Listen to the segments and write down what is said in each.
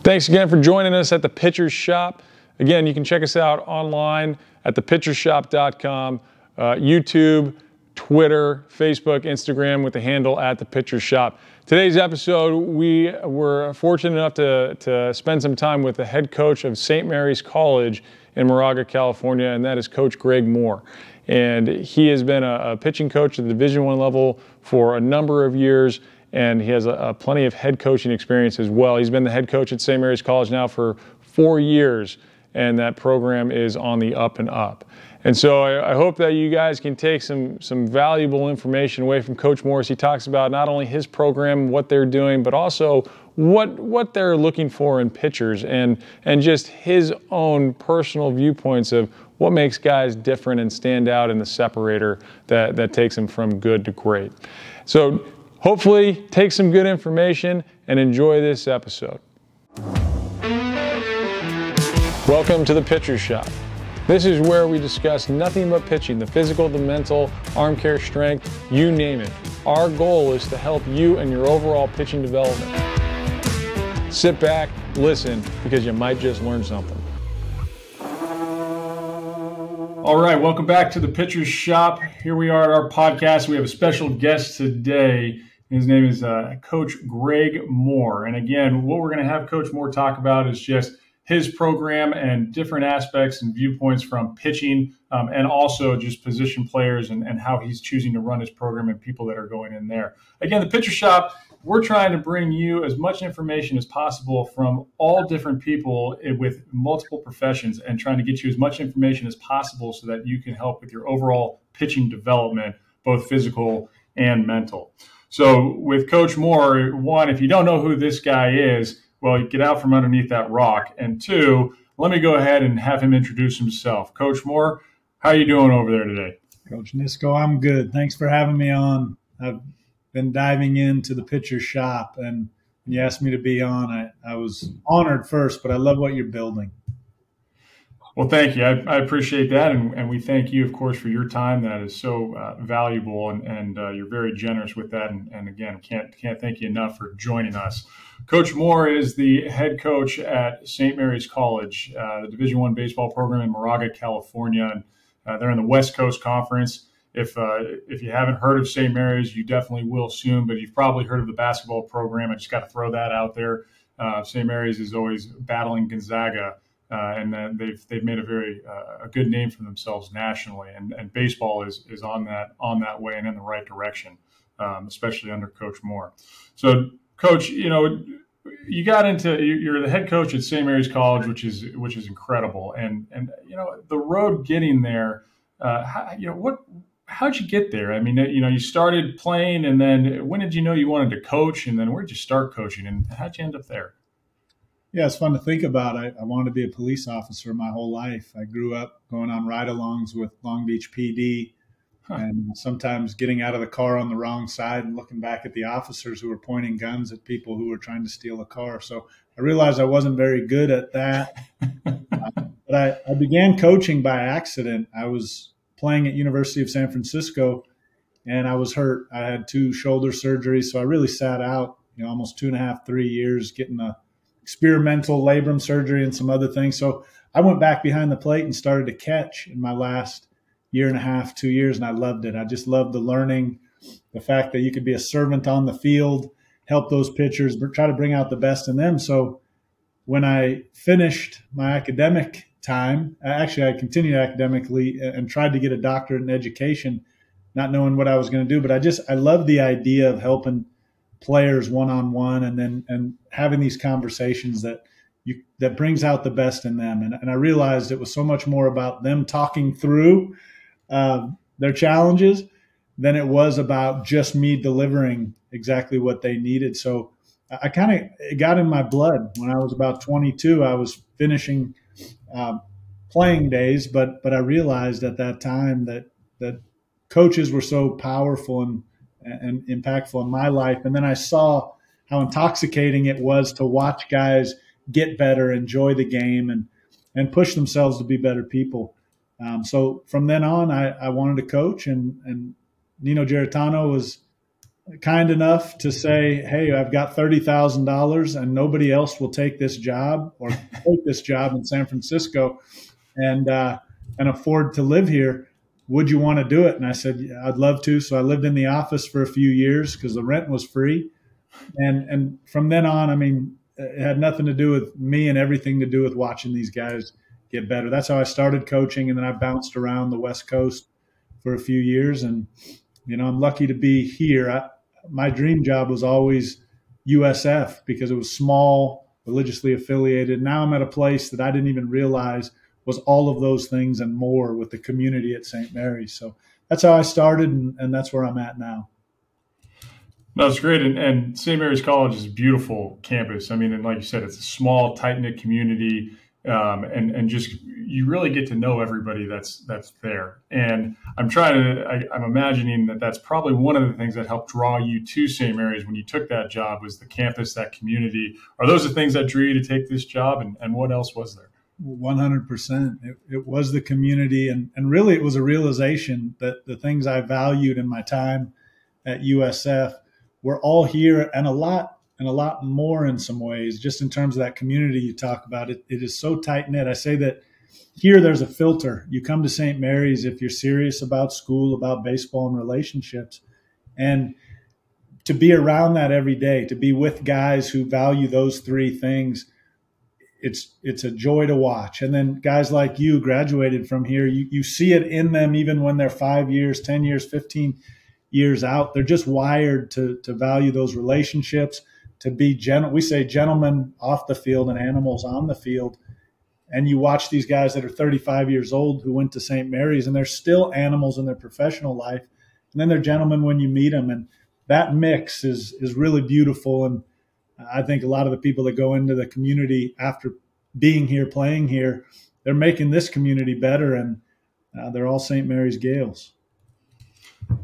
Thanks again for joining us at the Pitcher's Shop. Again, you can check us out online at thepitchershop.com, YouTube, Twitter, Facebook, Instagram with the handle at the Pitcher's Shop. Today's episode, we were fortunate enough to spend some time with the head coach of St. Mary's College in Moraga, California, and that is Coach Greg Moore. And he has been a pitching coach at the Division I level for a number of years, and he has plenty of head coaching experience as well. He's been the head coach at St. Mary's College now for 4 years, and that program is on the up and up. And so I hope that you guys can take some valuable information away from Coach Moore as he talks about not only his program, what they're doing, but also what they're looking for in pitchers and just his own personal viewpoints of what makes guys different and stand out in the separator that takes them from good to great. So hopefully take some good information and enjoy this episode. Welcome to the Pitcher's Shop. This is where we discuss nothing but pitching, the physical, the mental, arm care, strength, you name it. Our goal is to help you and your overall pitching development. Sit back, listen, because you might just learn something. All right, welcome back to the Pitcher's Shop. Here we are at our podcast. We have a special guest today. His name is Coach Greg Moore. And again, what we're going to have Coach Moore talk about is just his program and different aspects and viewpoints from pitching and also just position players and how he's choosing to run his program and people that are going in there. Again, the Pitcher Shop, we're trying to bring you as much information as possible from all different people with multiple professions and trying to get you as much information as possible so that you can help with your overall pitching development, both physical and mental. So with Coach Moore, one, if you don't know who this guy is, well, get out from underneath that rock. And two, let me go ahead and have him introduce himself. Coach Moore, how are you doing over there today? Coach Nisco, I'm good. Thanks for having me on. I've been diving into the Pitcher's Shop, and when you asked me to be on, I was honored first, but I love what you're building. Well, thank you. I appreciate that, and we thank you, of course, for your time. That is so valuable, and you're very generous with that. And again, can't thank you enough for joining us. Coach Moore is the head coach at St. Mary's College, the Division I baseball program in Moraga, California. And they're in the West Coast Conference. If you haven't heard of St. Mary's, you definitely will soon, but you've probably heard of the basketball program. I just got to throw that out there. St. Mary's is always battling Gonzaga. And they've made a good name for themselves nationally, and baseball is on that way and in the right direction, especially under Coach Moore. So, Coach, you got into you're the head coach at St. Mary's College, which is incredible, and the road getting there. How'd you get there? I mean, you started playing, and then when did you know you wanted to coach, and then where did you start coaching, and how'd you end up there? Yeah, it's fun to think about. I wanted to be a police officer my whole life. I grew up going on ride-alongs with Long Beach PD and sometimes getting out of the car on the wrong side and looking back at the officers who were pointing guns at people who were trying to steal a car. So I realized I wasn't very good at that. But I began coaching by accident. I was playing at University of San Francisco, and I was hurt. I had 2 shoulder surgeries, so I really sat out almost 2.5, 3 years getting a experimental labrum surgery and some other things. So I went back behind the plate and started to catch in my last 1.5, 2 years, and I loved it. I just loved the learning, the fact that you could be a servant on the field, help those pitchers, but try to bring out the best in them. So when I finished my academic time, I continued academically and tried to get a doctorate in education, not knowing what I was going to do. But I loved the idea of helping players one-on-one and having these conversations that brings out the best in them. And I realized it was so much more about them talking through their challenges than it was about just me delivering exactly what they needed. So it got in my blood. When I was about 22, I was finishing playing days, but I realized at that time that coaches were so powerful and impactful in my life. And then I saw how intoxicating it was to watch guys get better, enjoy the game, and push themselves to be better people. So from then on, I wanted to coach, and Nino Geritano was kind enough to say, hey, I've got $30,000 and nobody else will take this job or take this job in San Francisco and afford to live here. Would you want to do it? And I said, yeah, I'd love to. So I lived in the office for a few years because the rent was free. And from then on, I mean, it had nothing to do with me and everything to do with watching these guys get better. That's how I started coaching. And then I bounced around the West Coast for a few years. And, I'm lucky to be here. My dream job was always USF because it was small, religiously affiliated. Now I'm at a place that I didn't even realize was all of those things and more with the community at St. Mary's. So that's how I started, and that's where I'm at now. No, it's great. And St. Mary's College is a beautiful campus. I mean, and like you said, it's a small, tight-knit community. And just you really get to know everybody that's there. And I'm imagining that that's probably one of the things that helped draw you to St. Mary's when you took that job was the campus, that community. Are those the things that drew you to take this job? And what else was there? 100%. It was the community. And really it was a realization that the things I valued in my time at USF were all here and a lot more in some ways, just in terms of that community you talk about. It is so tight-knit. I say that here there's a filter. You come to St. Mary's if you're serious about school, about baseball and relationships. And to be around that every day, to be with guys who value those three things, it's a joy to watch. And then guys like you graduated from here, you see it in them even when they're 5 years, 10 years, 15 years out. They're just wired to value those relationships, to be we say gentlemen off the field and animals on the field. And you watch these guys that are 35 years old who went to St. Mary's and they're still animals in their professional life. And then they're gentlemen when you meet them. And that mix is really beautiful. And I think a lot of the people that go into the community after being here, playing here, they're making this community better. And they're all St. Mary's Gaels.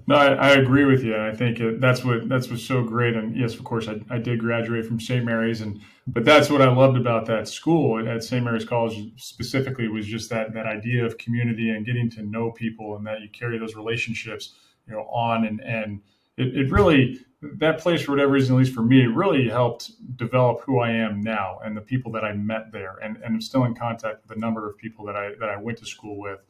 No, I agree with you. I think that's what's so great. And yes, of course, I did graduate from St. Mary's, but that's what I loved about that school at St. Mary's College specifically was just that idea of community and getting to know people, and that you carry those relationships, on and it really, that place for whatever reason, at least for me, it really helped develop who I am now and the people that I met there, and I'm still in contact with a number of people that I went to school with.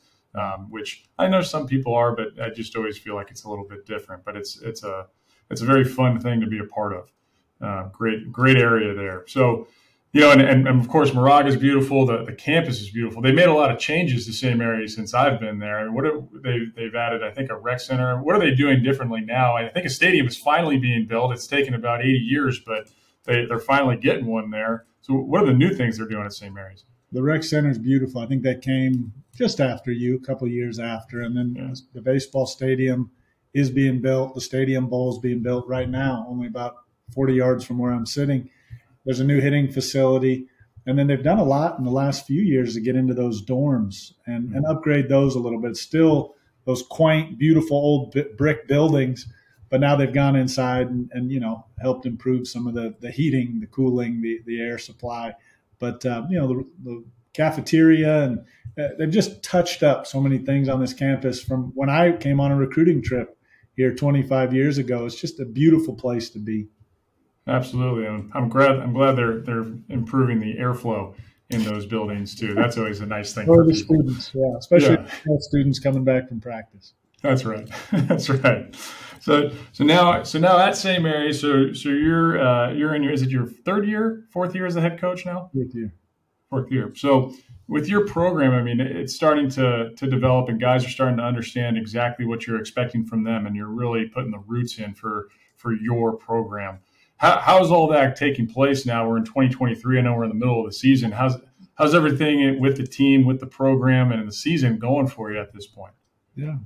Which I know some people are, but I just always feel like it's a little bit different. But it's a very fun thing to be a part of. Great area there. So, and of course, Moraga is beautiful. The campus is beautiful. They made a lot of changes to St. Mary's since I've been there. I mean, they've added, I think, a rec center. What are they doing differently now? I think a stadium is finally being built. It's taken about 80 years, but they're finally getting one there. So, what are the new things they're doing at St. Mary's? The rec center is beautiful. I think that came just after you, a couple of years after. And then the baseball stadium is being built. The Stadium Bowl is being built right now, only about 40 yards from where I'm sitting. There's a new hitting facility. And then they've done a lot in the last few years to get into those dorms and upgrade those a little bit. Still those quaint, beautiful old brick buildings, but now they've gone inside and helped improve some of the heating, the cooling, the air supply. But, the cafeteria, and they've just touched up so many things on this campus from when I came on a recruiting trip here 25 years ago. It's just a beautiful place to be. Absolutely. And I'm glad they're improving the airflow in those buildings too. That's always a nice thing for the students. Yeah. Especially students coming back from practice. That's right. That's right. So now at St. Mary's, so you're in is it your fourth year as the head coach now? Fourth year. So with your program, I mean, it's starting to develop, and guys are starting to understand exactly what you're expecting from them, and you're really putting the roots in for your program. How's all that taking place now? We're in 2023. I know we're in the middle of the season. How's everything with the team, with the program, and the season going for you at this point? Yeah.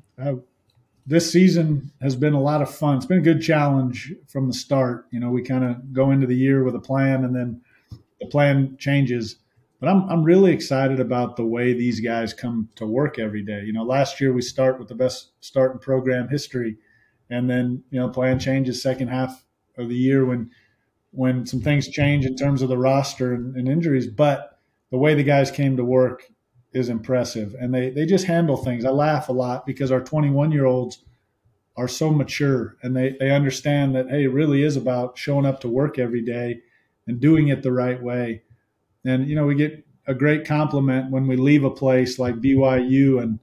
This season has been a lot of fun. It's been a good challenge from the start. We kind of go into the year with a plan, and then the plan changes. But I'm really excited about the way these guys come to work every day. Last year we start with the best start in program history, and then plan changes second half of the year when some things change in terms of the roster and injuries. But the way the guys came to work is impressive, and they just handle things. I laugh a lot because our 21-year-olds are so mature, and they understand that, hey, it really is about showing up to work every day and doing it the right way. And, we get a great compliment when we leave a place like BYU, and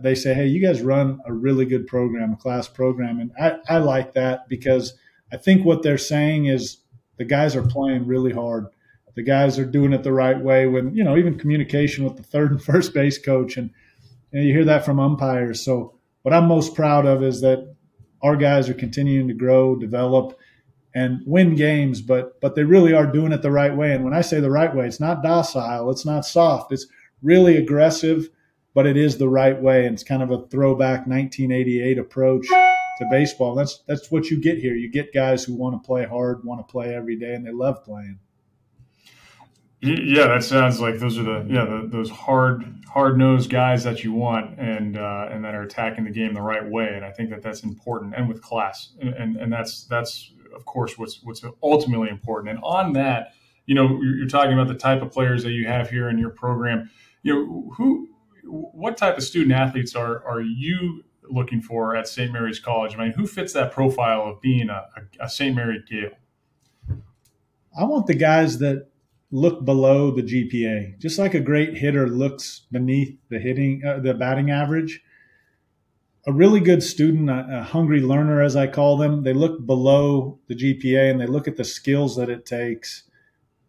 they say, hey, you guys run a really good program, a class program. And I like that, because I think what they're saying is the guys are playing really hard. The guys are doing it the right way, when, even communication with the third and first base coach. And you hear that from umpires. So what I'm most proud of is that our guys are continuing to grow, develop, and win games, but they really are doing it the right way. And when I say the right way, it's not docile, it's not soft, it's really aggressive, but it is the right way. And it's kind of a throwback 1988 approach to baseball. That's what you get here. You get guys who want to play hard, want to play every day, and they love playing. Yeah, that sounds like those are those hard-nosed guys that you want, and that are attacking the game the right way. And I think that's important, and with class, and that's of course what's ultimately important. And on that, you're talking about the type of players that you have here in your program. What type of student athletes are you looking for at St. Mary's College? I mean, who fits that profile of being a St. Mary Gael? I want the guys that look below the GPA, just like a great hitter looks beneath the batting average. A really good student, a hungry learner, as I call them, they look below the GPA, and they look at the skills that it takes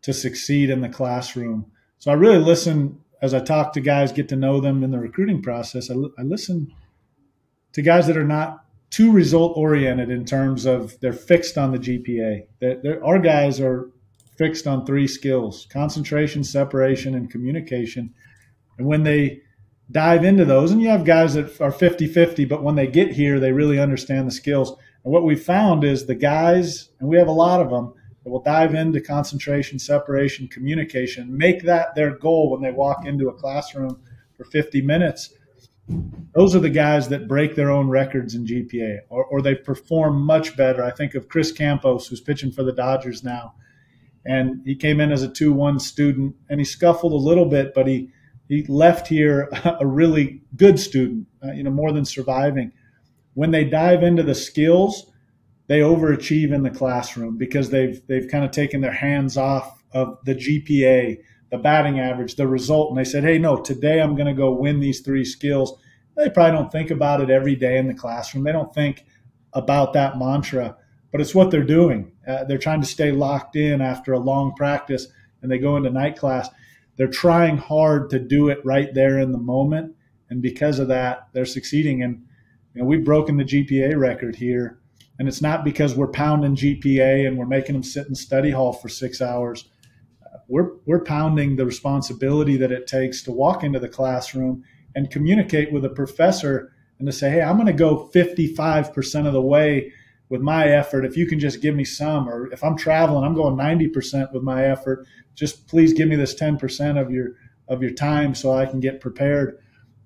to succeed in the classroom. So I really listen as I talk to guys, get to know them in the recruiting process. I listen to guys that are not too result oriented in terms of they're fixed on the GPA. Our guys are fixed on 3 skills: concentration, separation, and communication. And when they dive into those, and you have guys that are 50-50, but when they get here, they really understand the skills. And what we found is the guys, and we have a lot of them, that will dive into concentration, separation, communication, make that their goal when they walk into a classroom for 50 minutes. Those are the guys that break their own records in GPA, or they perform much better. I think of Chris Campos, who's pitching for the Dodgers now. And he came in as a 2-1 student, and he scuffled a little bit, but he left here a really good student, more than surviving. When they dive into the skills, they overachieve in the classroom, because they've kind of taken their hands off of the GPA, the batting average, the result, and they said, hey, no, today I'm going to go win these 3 skills. They probably don't think about it every day in the classroom. They don't think about that mantra, but it's what they're doing. They're trying to stay locked in after a long practice, and they go into night class. They're trying hard to do it right there in the moment, and because of that, they're succeeding. And we've broken the GPA record here, and it's not because we're pounding GPA and we're making them sit in study hall for 6 hours. We're pounding the responsibility that it takes to walk into the classroom and communicate with a professor, and to say, hey, I'm going to go 55% of the way with my effort. If you can just give me some, or if I'm traveling, I'm going 90% with my effort. Just please give me this 10% of your time so I can get prepared.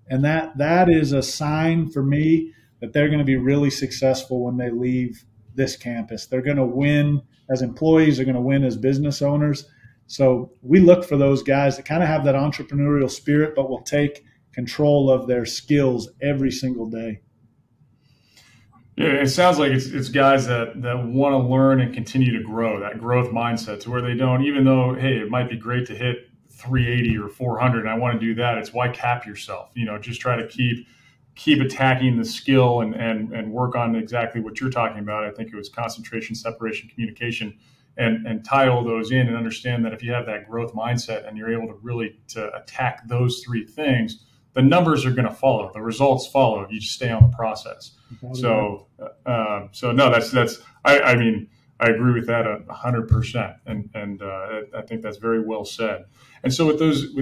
And that is a sign for me that they're going to be really successful when they leave this campus. They're going to win as employees. They're going to win as business owners. So we look for those guys that kind of have that entrepreneurial spirit, but will take control of their skills every single day. Yeah, it sounds like it's guys that want to learn and continue to grow, that growth mindset, to where they don't, even though, hey, it might be great to hit 380 or 400, and I want to do that. It's why cap yourself, just try to keep attacking the skill and work on exactly what you're talking about. I think it was concentration, separation, communication, and tie all those in, and understand that if you have that growth mindset and you're able to really to attack those 3 things, the numbers are going to follow. The results follow. You just stay on the process. So no, that's. I mean, I agree with that 100%, and I think that's very well said. And so with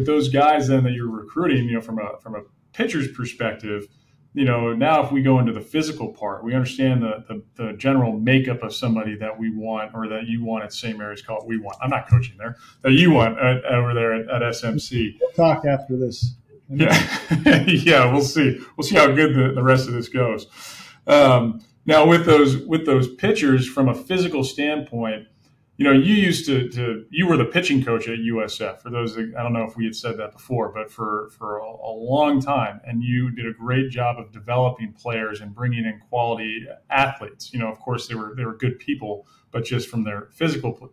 those guys then that you're recruiting, from a pitcher's perspective, now if we go into the physical part, we understand the general makeup of somebody that we want, or that you want at St. Mary's College. We want. I'm not coaching there. That you want over there at SMC. We'll talk after this. Yeah, yeah, we'll see. We'll see how good the rest of this goes. Now, with those pitchers, from a physical standpoint, you used you were the pitching coach at USF. For those, I don't know if we had said that before, but for a long time, and you did a great job of developing players and bringing in quality athletes. Of course, they were good people, but just from their physical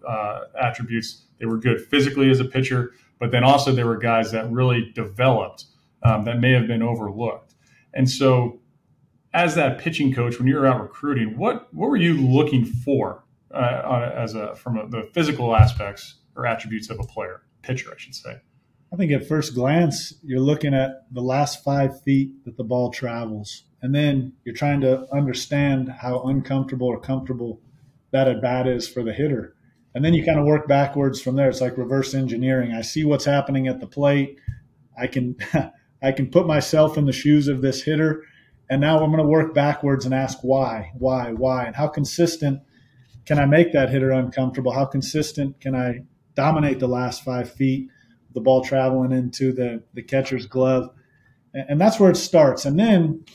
attributes, they were good physically as a pitcher. But then also there were guys that really developed that may have been overlooked. And so, as that pitching coach, when you were out recruiting, what were you looking for from the physical aspects or attributes of a pitcher, I should say? I think at first glance, you're looking at the last 5 feet that the ball travels, and then you're trying to understand how uncomfortable or comfortable that at bat is for the hitter. And then you kind of work backwards from there. It's like reverse engineering. I see what's happening at the plate. I can put myself in the shoes of this hitter. And now I'm going to work backwards and ask why, and how consistent can I make that hitter uncomfortable? How consistent can I dominate the last 5 feet, the ball traveling into the catcher's glove? And that's where it starts. And then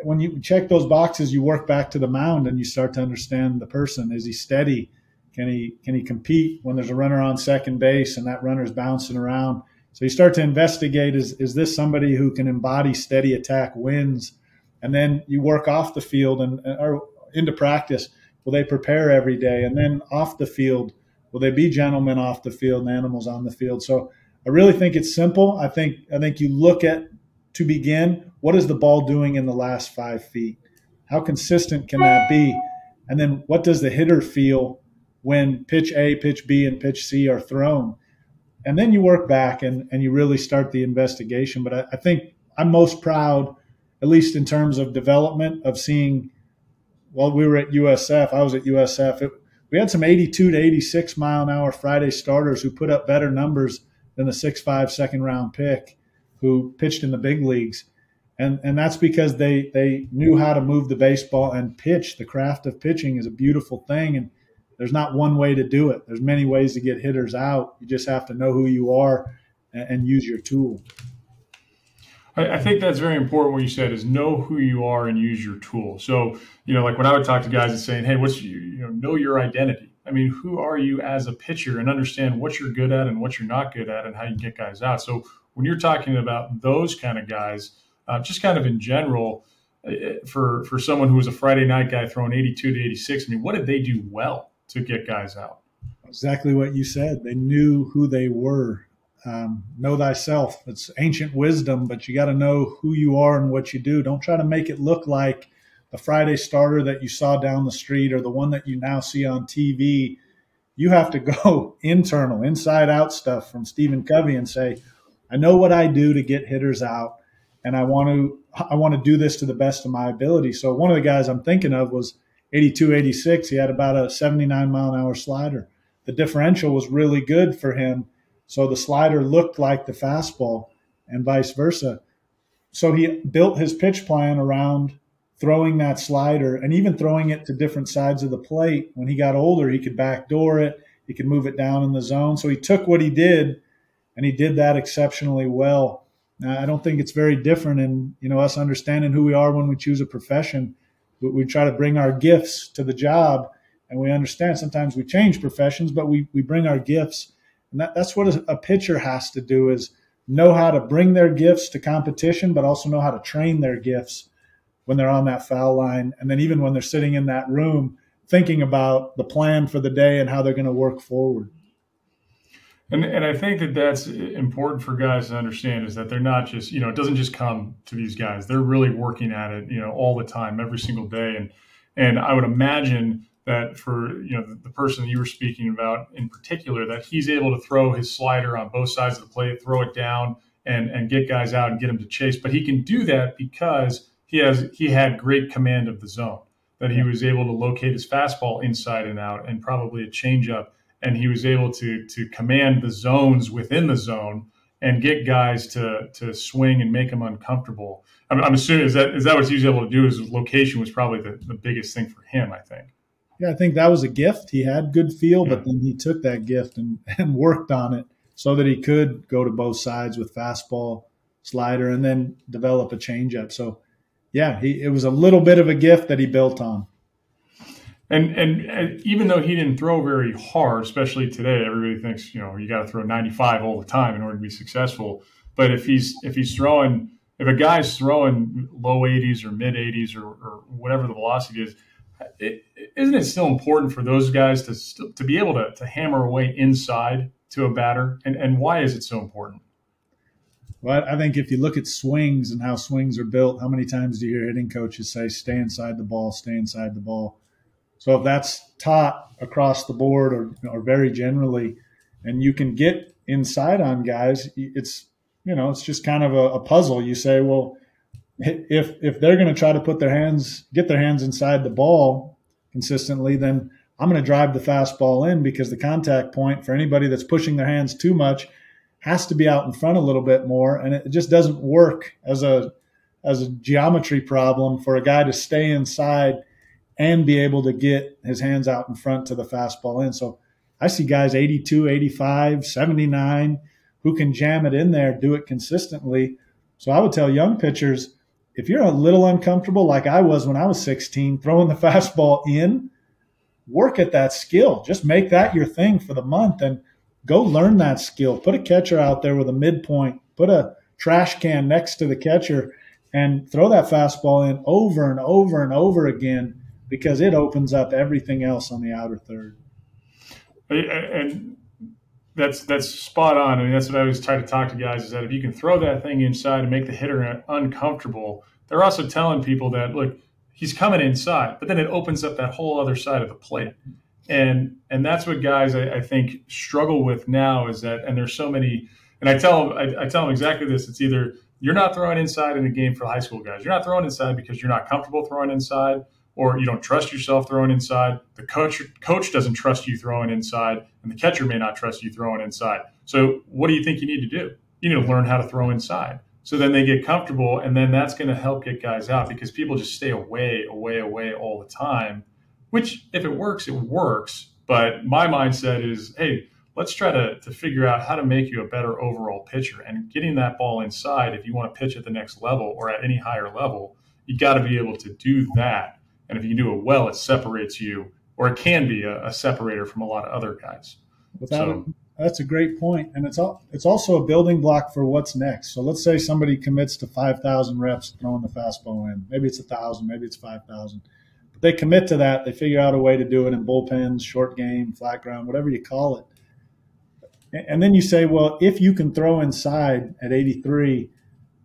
when you check those boxes, you work back to the mound and you start to understand the person. Is he steady? Can he compete when there's a runner on second base and that runner's bouncing around? So you start to investigate, is this somebody who can embody steady attack wins? And then you work off the field or into practice. Will they prepare every day? And then off the field, will they be gentlemen off the field and animals on the field? So I really think it's simple. I think you look at, to begin, what is the ball doing in the last 5 feet? How consistent can that be? And then what does the hitter feel when pitch A, pitch B, and pitch C are thrown? And then you work back and you really start the investigation. But I think I'm most proud, at least in terms of development, of seeing, while we were at USF, I was at USF, we had some 82 to 86 mile an hour Friday starters who put up better numbers than the 6'5" second round pick who pitched in the big leagues. And that's because they knew how to move the baseball and pitch. The craft of pitching is a beautiful thing, and there's not one way to do it. There's many ways to get hitters out. You just have to know who you are and use your tool. I think that's very important. What you said is know who you are and use your tool. So, like when I would talk to guys and saying, hey, know your identity. I mean, who are you as a pitcher, and understand what you're good at and what you're not good at and how you get guys out. So when you're talking about those kind of guys, just kind of in general, for someone who was a Friday night guy throwing 82 to 86, I mean, what did they do well to get guys out? Exactly what you said. They knew who they were. Know thyself. It's ancient wisdom, but you got to know who you are and what you do. Don't try to make it look like the Friday starter that you saw down the street or the one that you now see on TV. You have to go internal, inside out stuff from Stephen Covey and say, I know what I do to get hitters out, and I want to do this to the best of my ability. So one of the guys I'm thinking of was 82, 86. He had about a 79 mile an hour slider. The differential was really good for him. So the slider looked like the fastball and vice versa. So he built his pitch plan around throwing that slider and even throwing it to different sides of the plate. When he got older, he could backdoor it. He could move it down in the zone. So he took what he did, and he did that exceptionally well. Now, I don't think it's very different in us understanding who we are when we choose a profession. We try to bring our gifts to the job, and we understand sometimes we change professions, but we bring our gifts. And that's what a pitcher has to do, is know how to bring their gifts to competition, but also know how to train their gifts when they're on that foul line. And then even when they're sitting in that room thinking about the plan for the day and how they're going to work forward. And I think that's important for guys to understand, is that they're not just, it doesn't just come to these guys. They're really working at it, all the time, every single day. And I would imagine that for, the person that you were speaking about in particular, that he's able to throw his slider on both sides of the plate, throw it down and get guys out and get them to chase. But he can do that because he had great command of the zone, that he was able to locate his fastball inside and out and probably a changeup. And he was able to command the zones within the zone and get guys to swing and make them uncomfortable. I'm assuming, is that what he was able to do? His location was probably the biggest thing for him, I think. Yeah, I think that was a gift. He had good feel, but then he took that gift and worked on it so that he could go to both sides with fastball, slider, and then develop a changeup. So, yeah, it was a little bit of a gift that he built on. And even though he didn't throw very hard, especially today, everybody thinks, you got to throw 95 all the time in order to be successful. But if a guy's throwing low 80s or mid 80s or whatever the velocity is, isn't it still important for those guys to be able to hammer away inside to a batter? And why is it so important? Well, I think if you look at swings and how swings are built, how many times do you hear hitting coaches say, stay inside the ball, stay inside the ball? So if that's taught across the board or very generally, and you can get inside on guys, it's just kind of a puzzle. You say, well, if they're going to try to get their hands inside the ball consistently, then I'm going to drive the fastball in, because the contact point for anybody that's pushing their hands too much has to be out in front a little bit more. And it just doesn't work as a geometry problem for a guy to stay inside and be able to get his hands out in front to the fastball in. So I see guys 82, 85, 79 who can jam it in there, do it consistently. So I would tell young pitchers, if you're a little uncomfortable like I was when I was 16, throwing the fastball in, work at that skill. Just make that your thing for the month and go learn that skill. Put a catcher out there with a midpoint, put a trash can next to the catcher, and throw that fastball in over and over and over again, because it opens up everything else on the outer third. And that's spot on. I mean, that's what I always try to talk to guys, is that if you can throw that thing inside and make the hitter uncomfortable, they're also telling people that, look, he's coming inside, but then it opens up that whole other side of the plate. And that's what guys I think struggle with now, is that, and there's so many, and I tell them exactly this. It's either you're not throwing inside in a game for high school guys. You're not throwing inside because you're not comfortable throwing inside, or you don't trust yourself throwing inside. The coach doesn't trust you throwing inside, and the catcher may not trust you throwing inside. So what do you think you need to do? You need to learn how to throw inside. So then they get comfortable, and then that's going to help get guys out, because people just stay away all the time, which if it works, it works. But my mindset is, hey, let's try to figure out how to make you a better overall pitcher. And getting that ball inside, if you want to pitch at the next level or at any higher level, you got to be able to do that. And if you can do it well, it separates you, or it can be a separator from a lot of other guys. That's a great point. And it's also a building block for what's next. So let's say somebody commits to 5,000 reps throwing the fastball in. Maybe it's 1,000, maybe it's 5,000. But they commit to that. They figure out a way to do it in bullpens, short game, flat ground, whatever you call it. And then you say, well, if you can throw inside at 83,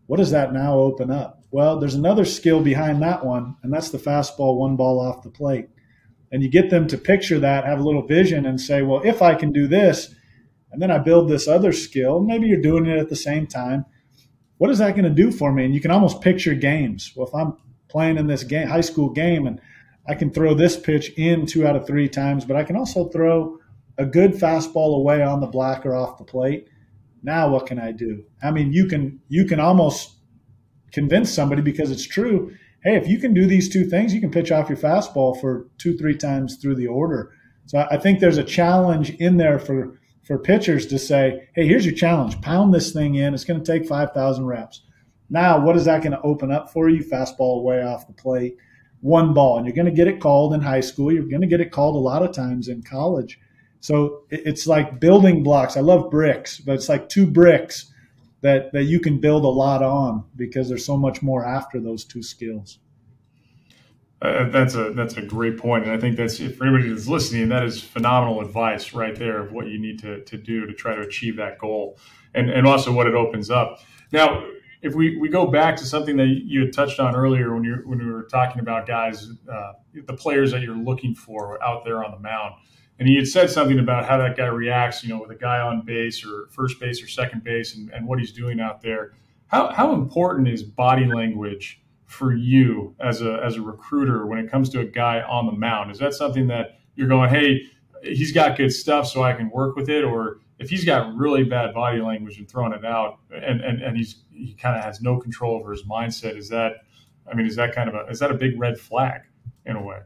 what does that now open up? Well, there's another skill behind that one, and that's the fastball, one ball off the plate. And you get them to picture that, have a little vision, and say, well, if I can do this, and then I build this other skill, maybe you're doing it at the same time, what is that going to do for me? And you can almost picture games. Well, if I'm playing in this game, high school game, and I can throw this pitch in 2 out of 3 times, but I can also throw a good fastball away on the black or off the plate. Now what can I do? I mean, you can almost convince somebody, because it's true. Hey, if you can do these 2 things, you can pitch off your fastball for 2-3 times through the order. So I think there's a challenge in there for pitchers to say, hey, here's your challenge. Pound this thing in. It's going to take 5,000 reps. Now, what is that going to open up for you? Fastball way off the plate, one ball. And you're going to get it called in high school. You're going to get it called a lot of times in college. So it's like building blocks. I love bricks, but it's like 2 bricks that you can build a lot on, because there's so much more after those 2 skills. That's a great point. And I think that's, for anybody that's listening, that is phenomenal advice right there of what you need to do to try to achieve that goal, and also what it opens up. Now, if we go back to something that you had touched on earlier when we were talking about guys, the players that you're looking for out there on the mound, and you had said something about how that guy reacts, with a guy on base or first base or second base, and what he's doing out there. How important is body language for you as a recruiter when it comes to a guy on the mound? Is that something that you're going, hey, he's got good stuff so I can work with it? Or if he's got really bad body language and throwing it out and he kind of has no control over his mindset, is that a big red flag in a way?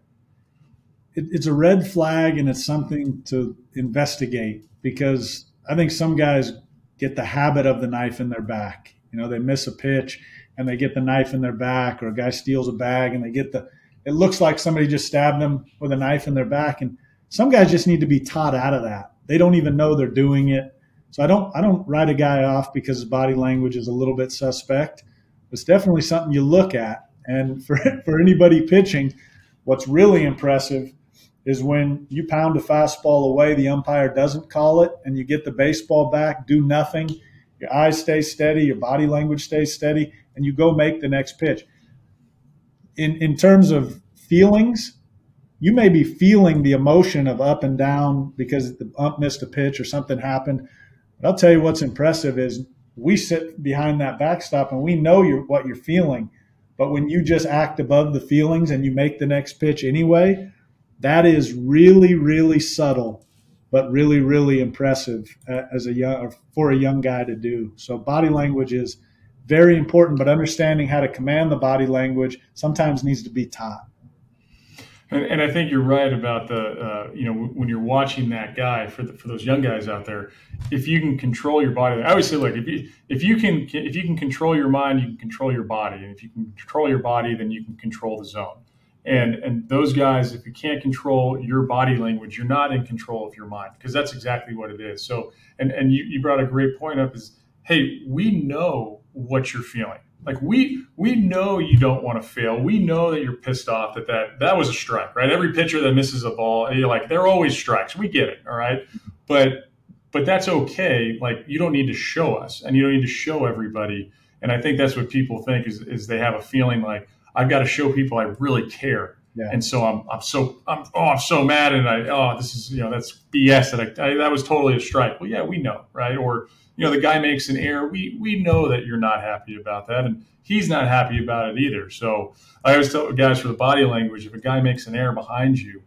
It's a red flag, and it's something to investigate, because I think some guys get the habit of the knife in their back. They miss a pitch and they get the knife in their back, or a guy steals a bag and they get it looks like somebody just stabbed them with a knife in their back. And some guys just need to be taught out of that. They don't even know they're doing it. So I don't write a guy off because his body language is a little bit suspect. It's definitely something you look at. And for anybody pitching, what's really impressive is when you pound a fastball away, the umpire doesn't call it, and you get the baseball back, do nothing. Your eyes stay steady, your body language stays steady, and you go make the next pitch. In terms of feelings, you may be feeling the emotion of up and down because the ump missed a pitch or something happened. But I'll tell you what's impressive is we sit behind that backstop and we know what you're feeling. But when you just act above the feelings and you make the next pitch anyway, that is really, really subtle, but really, really impressive for a young guy to do. So body language is very important, but understanding how to command the body language sometimes needs to be taught. And I think you're right about when you're watching that guy for those young guys out there, if you can control your body. I always say, look, if you can control your mind, you can control your body, and if you can control your body, then you can control the zone. And those guys, if you can't control your body language, you're not in control of your mind, because that's exactly what it is. So, and you brought a great point up is, hey, we know what you're feeling. Like we know you don't want to fail. We know that you're pissed off that was a strike, right? Every pitcher that misses a ball, you're like, they're always strikes. We get it, all right? But that's okay. Like, you don't need to show us, and you don't need to show everybody. And I think that's what people think is they have a feeling like, I've got to show people I really care. Yeah. And so I'm so mad, and this is, that's BS that was totally a strike. Well, yeah, we know, right? Or, the guy makes an error. We know that you're not happy about that, and he's not happy about it either. So I always tell guys for the body language, if a guy makes an error behind you,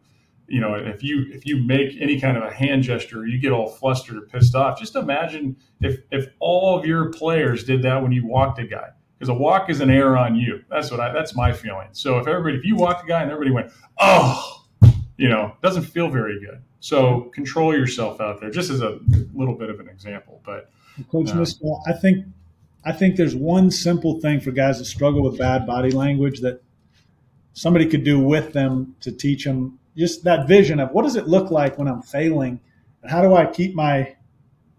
if you make any kind of a hand gesture, or you get all flustered or pissed off, just imagine if all of your players did that when you walked a guy. Because a walk is an error on you. That's my feeling. So if you walked a guy and everybody went, it doesn't feel very good. So control yourself out there, just as a little bit of an example. But Coach Nisco, I think there's one simple thing for guys that struggle with bad body language that somebody could do with them to teach them just that vision of what does it look like when I'm failing, and how do I keep my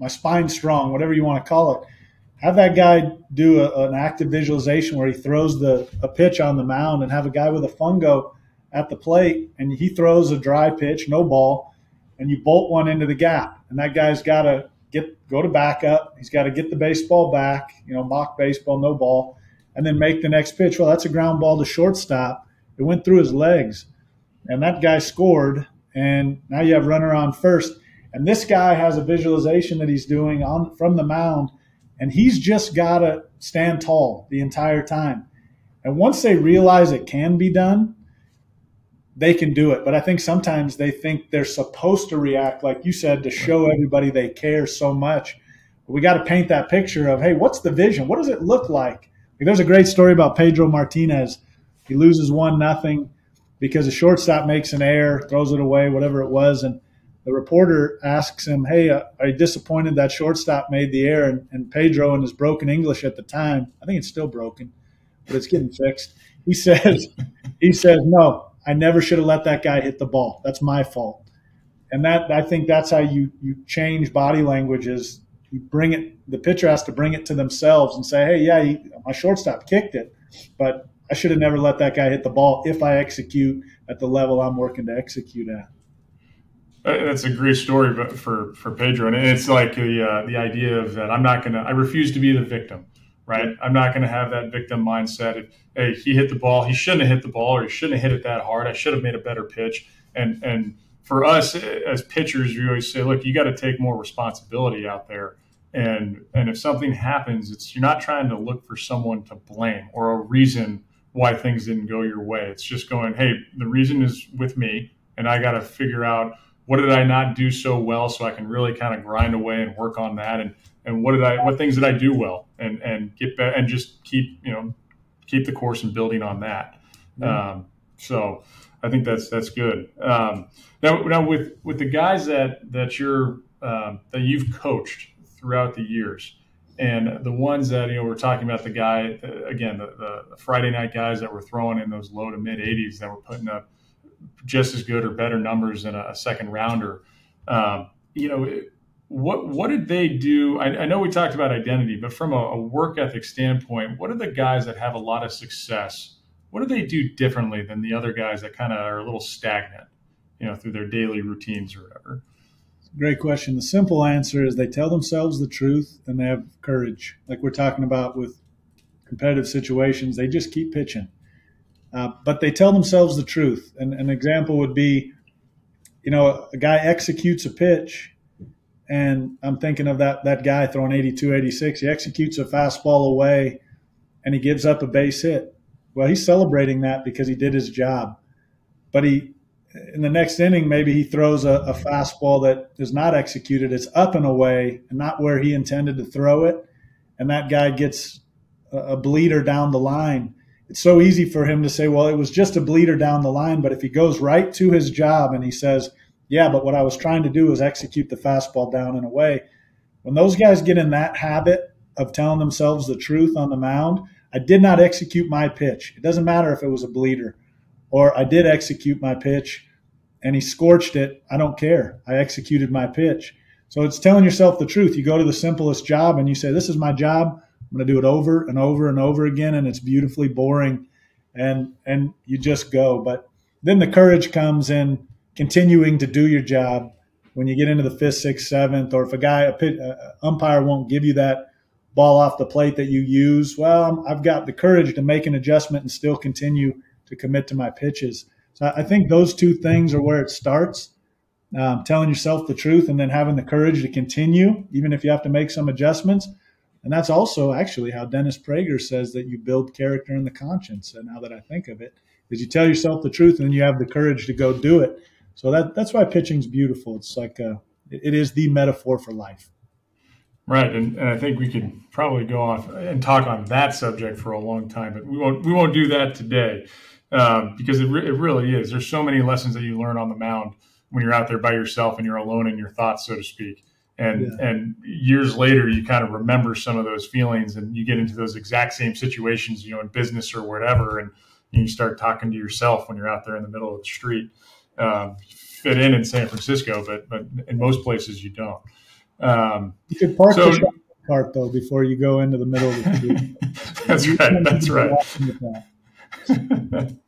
spine strong, whatever you want to call it. Have that guy do an active visualization where he throws a pitch on the mound, and have a guy with a fungo at the plate, and he throws a dry pitch, no ball, and you bolt one into the gap. And that guy's got to go to backup. He's got to get the baseball back, mock baseball, no ball, and then make the next pitch. Well, that's a ground ball to shortstop. It went through his legs, and that guy scored, and now you have runner on first. And this guy has a visualization that he's doing from the mound, and he's just got to stand tall the entire time. And once they realize it can be done, they can do it. But I think sometimes they think they're supposed to react, like you said, to show everybody they care so much. But we got to paint that picture of, hey, what's the vision? What does it look like? There's a great story about Pedro Martinez. He loses 1-0 because a shortstop makes an error, throws it away, whatever it was, and the reporter asks him, hey, are you disappointed that shortstop made the error? And Pedro, in his broken English at the time, I think it's still broken, but it's getting fixed. He says, no, I never should have let that guy hit the ball. That's my fault. And I think that's how you change body language is you bring it, the pitcher has to bring it to themselves and say, hey, yeah, my shortstop kicked it, but I should have never let that guy hit the ball if I execute at the level I'm working to execute at. That's a great story for Pedro, and it's like the idea of that I refuse to be the victim, right? I'm not going to have that victim mindset. Hey, he hit the ball, he shouldn't have hit the ball, or he shouldn't have hit it that hard. I should have made a better pitch. And for us as pitchers, we always say, look, you got to take more responsibility out there. And if something happens, you're not trying to look for someone to blame or a reason why things didn't go your way. It's just going, hey, the reason is with me, and I got to figure out, what did I not do so well so I can really kind of grind away and work on that? And what things did I do well and get better and just keep the course and building on that. Mm-hmm. So I think that's good. Now with the guys that you've coached throughout the years, And the ones that, we're talking about the guy, again, the Friday night guys that were throwing in those low to mid 80s that were putting up just as good or better numbers than a second rounder. What did they do? I know we talked about identity, but from a work ethic standpoint, what are the guys that have a lot of success? What do they do differently than the other guys that kind of are a little stagnant, through their daily routines or whatever? Great question. The simple answer is they tell themselves the truth and they have courage. Like we're talking about with competitive situations, they just keep pitching. But they tell themselves the truth. And an example would be, a guy executes a pitch, and I'm thinking of that guy throwing 82, 86. He executes a fastball away, and he gives up a base hit. Well, he's celebrating that because he did his job. But in the next inning, maybe he throws a fastball that is not executed. It's up and away and not where he intended to throw it. And that guy gets a bleeder down the line. It's so easy for him to say, well, it was just a bleeder down the line. But if he goes right to his job and he says, yeah, but what I was trying to do was execute the fastball down and away. When those guys get in that habit of telling themselves the truth on the mound, I did not execute my pitch. It doesn't matter if it was a bleeder. Or I did execute my pitch and he scorched it. I don't care. I executed my pitch. So it's telling yourself the truth. You go to the simplest job and you say, this is my job. I'm going to do it over and over and over again, and it's beautifully boring, and you just go. But then the courage comes in continuing to do your job when you get into the 5th, 6th, 7th, or if a umpire won't give you that ball off the plate that you use, well, I've got the courage to make an adjustment and still continue to commit to my pitches. So I think those two things are where it starts, telling yourself the truth and then having the courage to continue, even if you have to make some adjustments. And that's also actually how Dennis Prager says that you build character in the conscience. And now that I think of it, is you tell yourself the truth and then you have the courage to go do it. So that's why pitching's beautiful. It's like it is the metaphor for life. Right, and I think we could probably go off and talk on that subject for a long time, but we won't do that today because it really is. There's so many lessons that you learn on the mound when you're out there by yourself and you're alone in your thoughts, so to speak. And years later, you kind of remember some of those feelings, and you get into those exact same situations, in business or whatever, and you start talking to yourself when you're out there in the middle of the street. Fit in San Francisco, but in most places you don't. You could park the shopping cart though before you go into the middle of the street. That's right.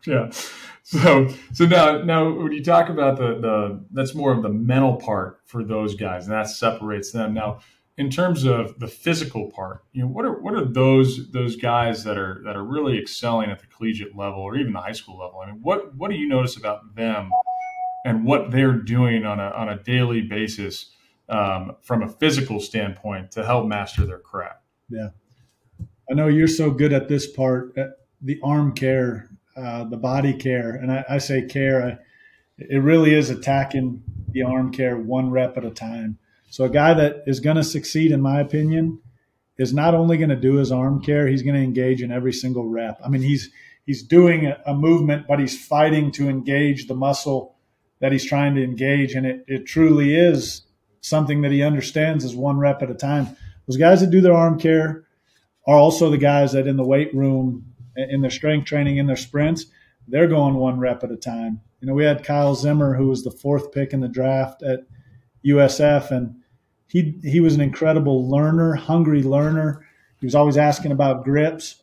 Yeah. So now when you talk about the that's more of the mental part for those guys, and that separates them. Now, in terms of the physical part, what are those guys that are really excelling at the collegiate level or even the high school level? I mean, what do you notice about them and what they're doing on a daily basis from a physical standpoint to help master their craft? Yeah, I know you're so good at this part, the arm care. The body care, and I say care, it really is attacking the arm care one rep at a time. So a guy that is going to succeed, in my opinion, is not only going to do his arm care, he's going to engage in every single rep. I mean, he's doing a movement, but he's fighting to engage the muscle that he's trying to engage, and it truly is something that he understands is one rep at a time. Those guys that do their arm care are also the guys that in the weight room, in their strength training, in their sprints, they're going one rep at a time. We had Kyle Zimmer, who was the 4th pick in the draft at USF, and he was an incredible learner, hungry learner. He was always asking about grips.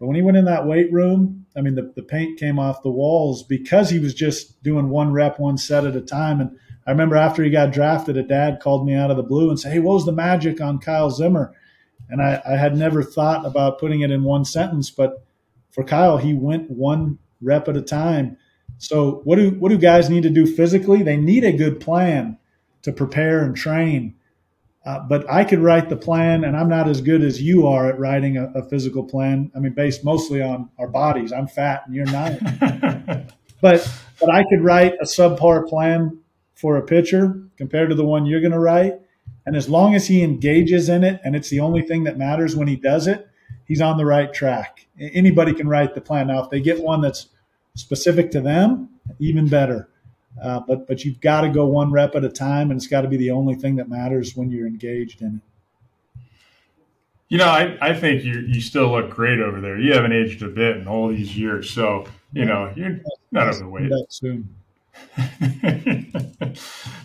But when he went in that weight room, I mean, the paint came off the walls because he was just doing one rep, one set at a time. And I remember after he got drafted, a dad called me out of the blue and said, hey, what was the magic on Kyle Zimmer? And I had never thought about putting it in one sentence, but for Kyle, he went one rep at a time. So what do guys need to do physically? They need a good plan to prepare and train. But I could write the plan, and I'm not as good as you are at writing a physical plan. I mean, based mostly on our bodies. I'm fat and you're not. but I could write a subpar plan for a pitcher compared to the one you're going to write. And as long as he engages in it, and it's the only thing that matters when he does it, he's on the right track. Anybody can write the plan. Now, if they get one that's specific to them, even better. But you've got to go one rep at a time, and it's got to be the only thing that matters when you're engaged in it. I think you still look great over there. You haven't aged a bit in all these years, so you're not overweight. Soon.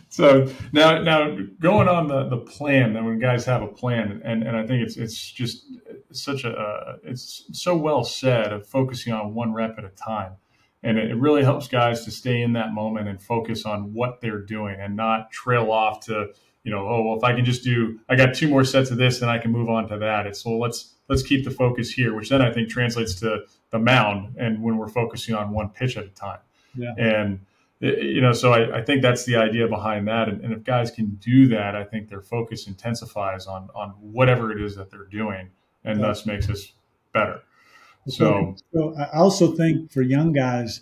So now going on the plan, that when guys have a plan, and I think it's just it's so well said of focusing on one rep at a time. And it really helps guys to stay in that moment and focus on what they're doing and not trail off to, if I can just I got 2 more sets of this, then I can move on to that. It's, well, let's keep the focus here, which then I think translates to the mound and when we're focusing on one pitch at a time. Yeah. And, so I think that's the idea behind that. And if guys can do that, I think their focus intensifies on whatever it is that they're doing and thus makes us better. So I also think for young guys,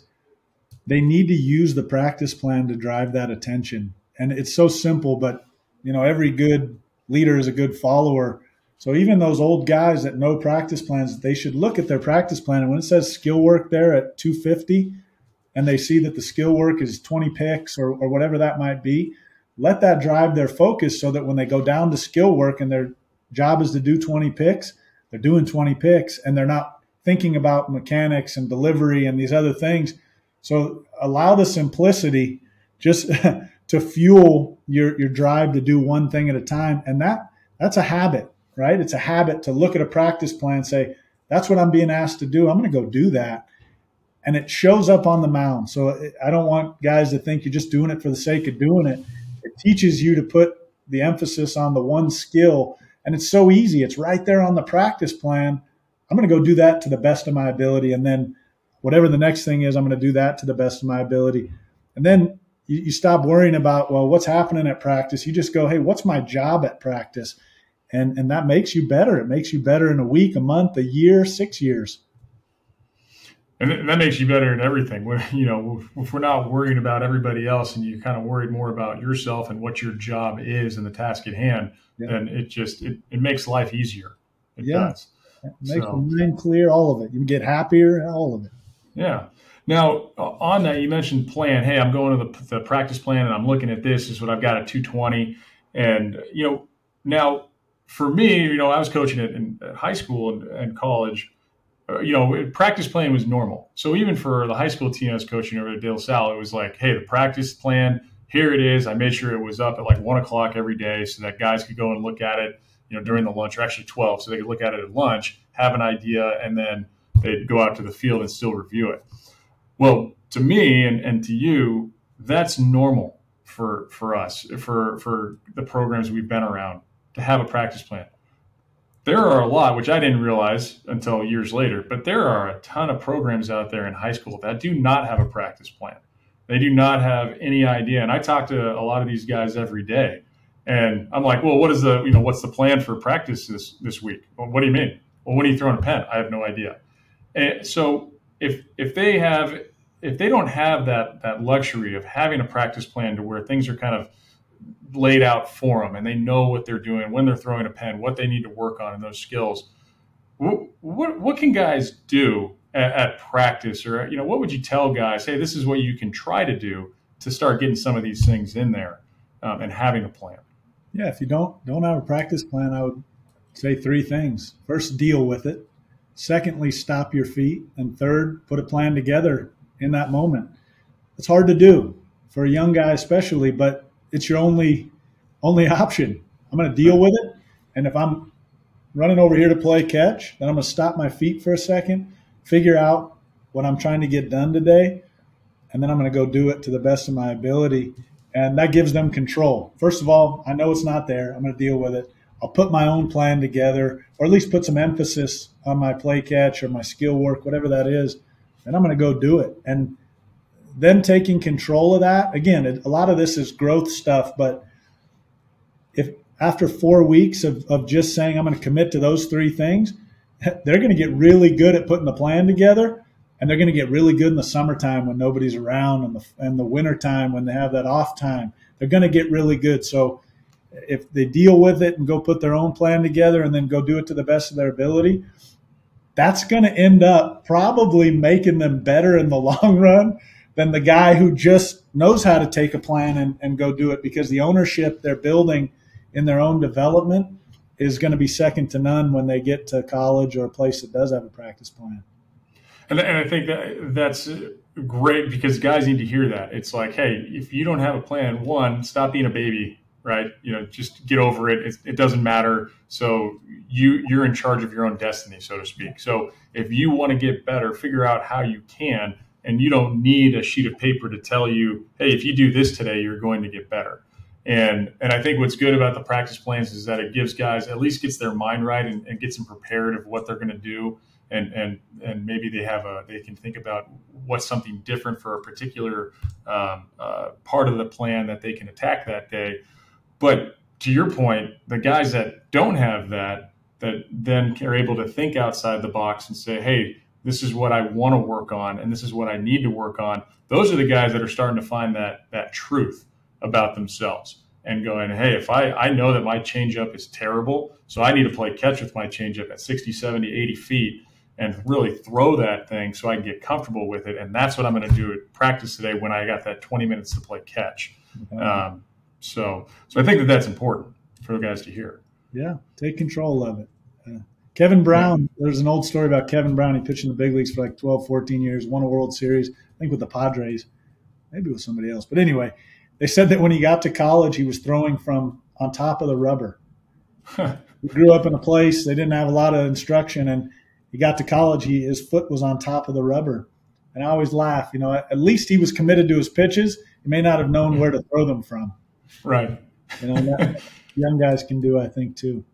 they need to use the practice plan to drive that attention. And it's so simple, but every good leader is a good follower. So even those old guys that know practice plans, they should look at their practice plan. And when it says skill work there at 250, and they see that the skill work is 20 picks or whatever that might be, let that drive their focus so that when they go down to skill work and their job is to do 20 picks, they're doing 20 picks and they're not thinking about mechanics and delivery and these other things. So allow the simplicity just to fuel your drive to do one thing at a time. And that's a habit, right? It's a habit to look at a practice plan and say, that's what I'm being asked to do. I'm going to go do that. And it shows up on the mound. So I don't want guys to think you're just doing it for the sake of doing it. It teaches you to put the emphasis on the one skill. And it's so easy. It's right there on the practice plan. I'm going to go do that to the best of my ability. And then whatever the next thing is, I'm going to do that to the best of my ability. And then you stop worrying about, well, what's happening at practice. You just go, hey, what's my job at practice? And that makes you better. It makes you better in a week, a month, a year, 6 years. And that makes you better in everything. If we're not worrying about everybody else and you're kind of worried more about yourself and what your job is and the task at hand, then it makes life easier. It does. It makes the mind clear, all of it. You can get happier, all of it. Yeah. Now, on that, you mentioned plan. Hey, I'm going to the practice plan and I'm looking at this is what I've got at 220. And, now for me, I was coaching in high school and college. Practice plan was normal. So even for the high school team I was coaching over at De La Salle, it was like, hey, the practice plan, here it is. I made sure it was up at like 1 o'clock every day so that guys could go and look at it, during the lunch, or actually 12, so they could look at it at lunch, have an idea, and then they'd go out to the field and still review it. Well, to me and to you, that's normal for us, for the programs we've been around, to have a practice plan. There are a lot, which I didn't realize until years later, but there are a ton of programs out there in high school that do not have a practice plan. They do not have any idea. And I talk to a lot of these guys every day. And I'm like, well, what's the plan for practice this week? Well, what do you mean? Well, when are you throwing a pen? I have no idea. And so if they don't have that luxury of having a practice plan to where things are kind of laid out for them and they know what they're doing when they're throwing a pen, what they need to work on in those skills, what can guys do at practice? Or, what would you tell guys, hey, this is what you can try to do to start getting some of these things in there and having a plan? Yeah, if you don't have a practice plan, I would say 3 things. First, deal with it. Secondly, stop your feet. And third, put a plan together in that moment. It's hard to do for a young guy especially, but it's your only option. I'm going to deal with it. And if I'm running over here to play catch, then I'm going to stop my feet for a second, figure out what I'm trying to get done today, and then I'm going to go do it to the best of my ability. And that gives them control. First of all, I know it's not there. I'm going to deal with it. I'll put my own plan together, or at least put some emphasis on my play catch or my skill work, whatever that is, and I'm going to go do it. And them taking control of that, again, a lot of this is growth stuff, but if after 4 weeks of just saying I'm going to commit to those 3 things, they're going to get really good at putting the plan together, and they're going to get really good in the summertime when nobody's around and the wintertime when they have that off time. They're going to get really good. So if they deal with it and go put their own plan together and then go do it to the best of their ability, that's going to end up probably making them better in the long run than the guy who just knows how to take a plan and go do it, because the ownership they're building in their own development is going to be second to none when they get to college or a place that does have a practice plan. And I think that's great, because guys need to hear that. It's like, hey, if you don't have a plan, one, stop being a baby, right? Just get over it. It doesn't matter. So you're in charge of your own destiny, so to speak. So if you want to get better, figure out how you can, and you don't need a sheet of paper to tell you, hey, if you do this today, you're going to get better. And I think what's good about the practice plans is that it gives guys, at least gets their mind right and gets them prepared of what they're going to do. And maybe they can think about what's something different for a particular part of the plan that they can attack that day. But to your point, the guys that don't have that then are able to think outside the box and say, hey, this is what I want to work on, and this is what I need to work on. Those are the guys that are starting to find that truth about themselves and going, hey, if I know that my changeup is terrible, so I need to play catch with my changeup at 60, 70, 80 feet and really throw that thing so I can get comfortable with it. And that's what I'm going to do at practice today when I got that 20 minutes to play catch. Mm-hmm. So I think that's important for the guys to hear. Yeah, take control of it. Kevin Brown, there's an old story about Kevin Brown. He pitched in the big leagues for like 12, 14 years, won a World Series, I think with the Padres, maybe with somebody else. But anyway, they said that when he got to college, he was throwing from on top of the rubber. He grew up in a place, they didn't have a lot of instruction, and he got to college, his foot was on top of the rubber. And I always laugh, at least he was committed to his pitches. He may not have known where to throw them from. Right. That young guys can do, I think, too.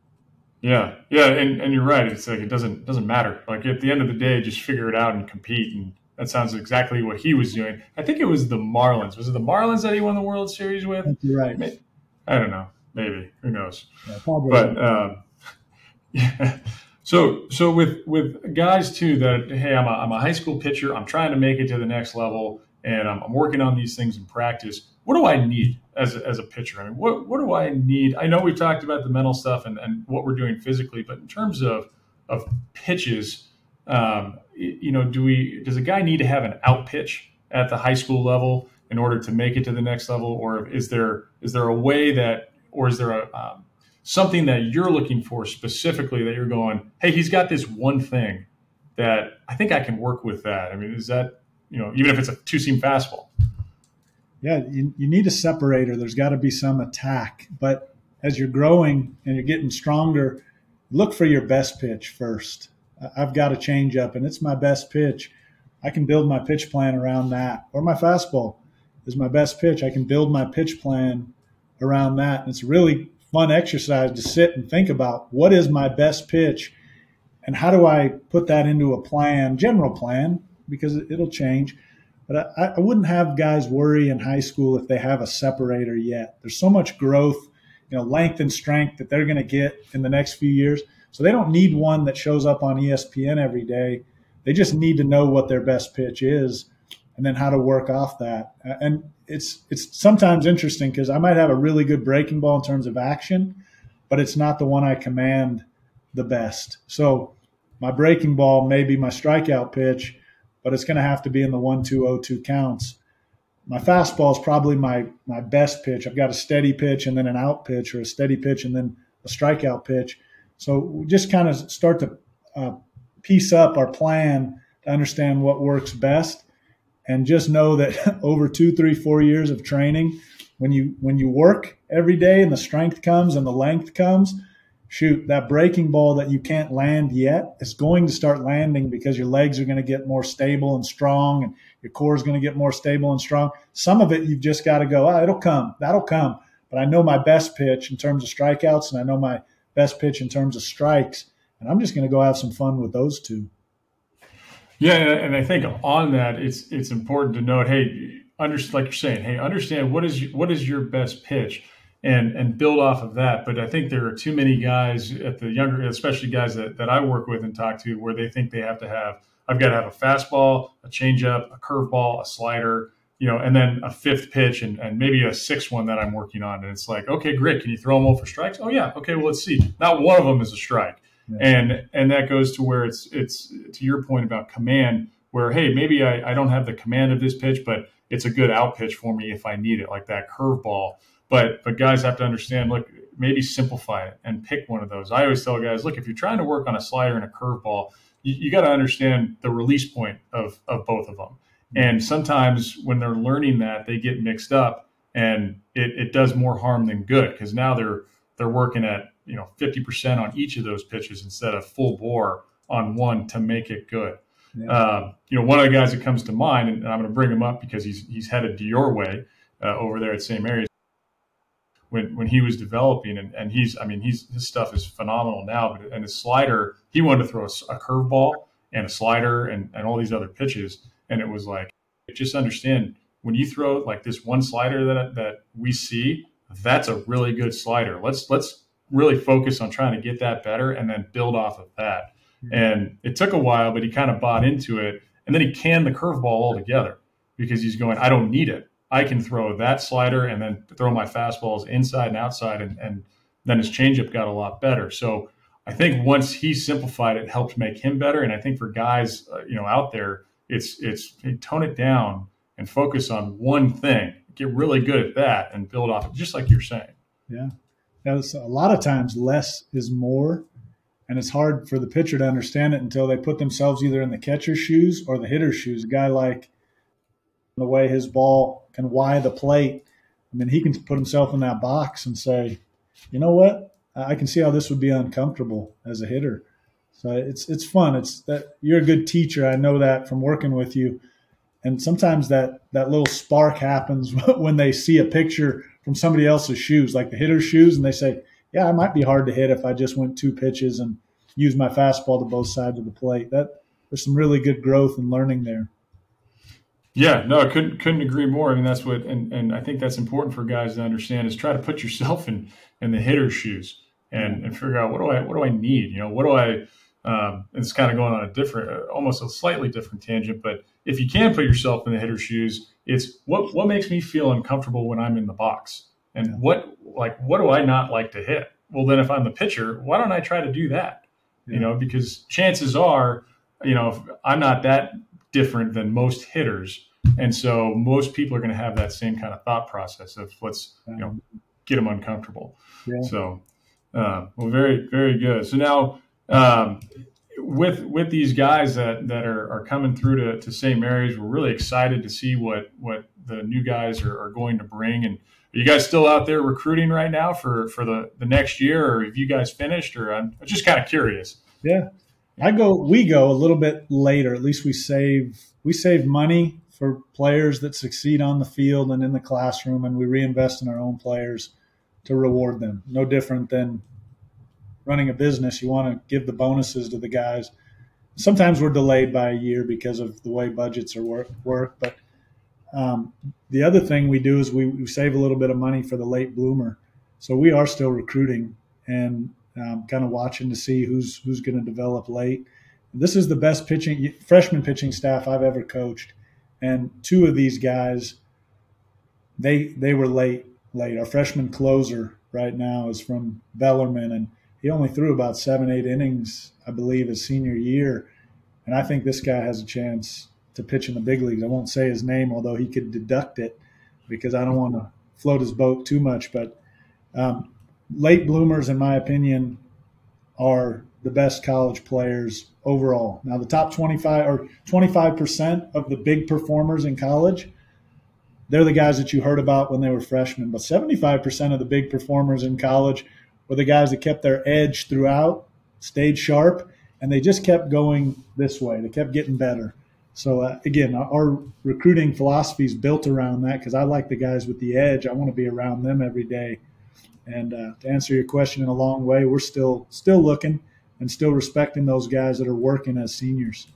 Yeah. And you're right. It's like, it doesn't matter. Like at the end of the day, just figure it out and compete. And that sounds exactly what he was doing. I think it was the Marlins. Was it the Marlins that he won the World Series with? You're right. I don't know. Maybe. Who knows? Yeah, but yeah. So with guys too that, hey, I'm a high school pitcher. I'm trying to make it to the next level, and I'm working on these things in practice. What do I need as a pitcher? I mean, what do I need? I know we've talked about the mental stuff and what we're doing physically, but in terms of pitches, does a guy need to have an out pitch at the high school level in order to make it to the next level, or is there a way that, or is there something that you're looking for specifically that you're going, hey, he's got this one thing that I think I can work with that? I mean, is that, even if it's a two-seam fastball? Yeah, you need a separator. There's got to be some attack. But as you're growing and you're getting stronger, look for your best pitch first. I've got a changeup, and it's my best pitch. I can build my pitch plan around that. Or my fastball is my best pitch. I can build my pitch plan around that. And it's a really fun exercise to sit and think about, what is my best pitch and how do I put that into a plan, general plan, because it'll change. But I wouldn't have guys worry in high school if they have a separator yet. There's so much growth, length and strength that they're going to get in the next few years. So they don't need one that shows up on ESPN every day. They just need to know what their best pitch is and then how to work off that. And it's sometimes interesting because I might have a really good breaking ball in terms of action, but it's not the one I command the best. So my breaking ball may be my strikeout pitch, but it's going to have to be in the 1-2-0-2 counts. My fastball is probably my best pitch. I've got a steady pitch and then an out pitch, or a steady pitch and then a strikeout pitch. So we just kind of start to piece up our plan to understand what works best, and just know that over 2, 3, 4 years of training, when you work every day and the strength comes and the length comes, shoot, that breaking ball that you can't land yet is going to start landing because your legs are going to get more stable and strong, and your core is going to get more stable and strong. Some of it you've just got to go, it'll come, that'll come. But I know my best pitch in terms of strikeouts, and I know my best pitch in terms of strikes, and I'm just going to go have some fun with those two. Yeah, and I think on that, it's important to note, hey, like you're saying, hey, understand what is your best pitch, and build off of that. But I think there are too many guys at the younger, especially guys that I work with and talk to, where they think they have to have, I've got to have a fastball, a changeup, a curveball, a slider, and then a fifth pitch and maybe a sixth one that I'm working on. And it's like, okay, great. Can you throw them all for strikes? Oh yeah. Okay. Well, let's see. Not one of them is a strike. Yeah. And that goes to where it's to your point about command, where, hey, maybe I don't have the command of this pitch, but it's a good out pitch for me if I need it, like that curveball. But guys have to understand, look, maybe simplify it and pick one of those. I always tell guys, look, if you're trying to work on a slider and a curveball, you got to understand the release point of both of them. And sometimes when they're learning that, they get mixed up, and it does more harm than good, because now they're working at 50% on each of those pitches instead of full bore on one to make it good. Yeah. One of the guys that comes to mind, and I'm going to bring him up because he's headed to your way over there at St. Mary's. When he was developing, and his stuff is phenomenal now, and his slider, he wanted to throw a curveball and a slider and all these other pitches. And it was like, just understand, when you throw like this one slider that we see, that's a really good slider. Let's really focus on trying to get that better and then build off of that. Mm-hmm. And it took a while, but he kind of bought into it. And then he canned the curveball altogether, because he's going, I don't need it. I can throw that slider and then throw my fastballs inside and outside. And then his changeup got a lot better. So I think once he simplified it, helped make him better. And I think for guys, out there, it's tone it down and focus on one thing, get really good at that and build off it, just like you're saying. Yeah. A lot of times less is more, and it's hard for the pitcher to understand it until they put themselves either in the catcher's shoes or the hitter's shoes. A guy like the way his ball can Y the plate, I mean, he can put himself in that box and say, you know what, I can see how this would be uncomfortable as a hitter. So it's fun. It's that you're a good teacher. I know that from working with you. And sometimes that little spark happens when they see a picture from somebody else's shoes, like the hitter's shoes, and they say, yeah, I might be hard to hit if I just went 2 pitches and used my fastball to both sides of the plate. There's some really good growth and learning there. Yeah, no, I couldn't agree more. I mean, that's what, and I think that's important for guys to understand, is try to put yourself in the hitter's shoes and figure out, what do I need? What do I, it's kind of going on a different, almost a slightly different tangent, but if you can put yourself in the hitter's shoes, it's what makes me feel uncomfortable when I'm in the box, and what do I not like to hit? Well, then if I'm the pitcher, why don't I try to do that? Yeah. Because chances are, if I'm not that different than most hitters, and so most people are going to have that same kind of thought process of let's get them uncomfortable. Yeah. So very, very good. So now with these guys that are coming through to St. Mary's, we're really excited to see what the new guys are going to bring. And are you guys still out there recruiting right now for the next year, or have you guys finished? Or I'm just kind of curious. Yeah. We go a little bit later. At least we save money for players that succeed on the field and in the classroom, and we reinvest in our own players to reward them. No different than running a business. You want to give the bonuses to the guys. Sometimes we're delayed by a year because of the way budgets are work. But the other thing we do is we save a little bit of money for the late bloomer. So we are still recruiting and kind of watching to see who's going to develop late. This is the best freshman pitching staff I've ever coached. And 2 of these guys, they were late. Our freshman closer right now is from Bellarmine, and he only threw about 7-8 innings, I believe, his senior year. And I think this guy has a chance to pitch in the big leagues. I won't say his name, although he could deduct it, because I don't want to float his boat too much. But late bloomers, in my opinion, are the best college players overall. Now, the top 25% of the big performers in college, they're the guys that you heard about when they were freshmen. But 75% of the big performers in college were the guys that kept their edge throughout, stayed sharp, and they just kept going this way. They kept getting better. So, again, our recruiting philosophy is built around that, because I like the guys with the edge. I want to be around them every day. And to answer your question in a long way, we're still looking and still respecting those guys that are working as seniors.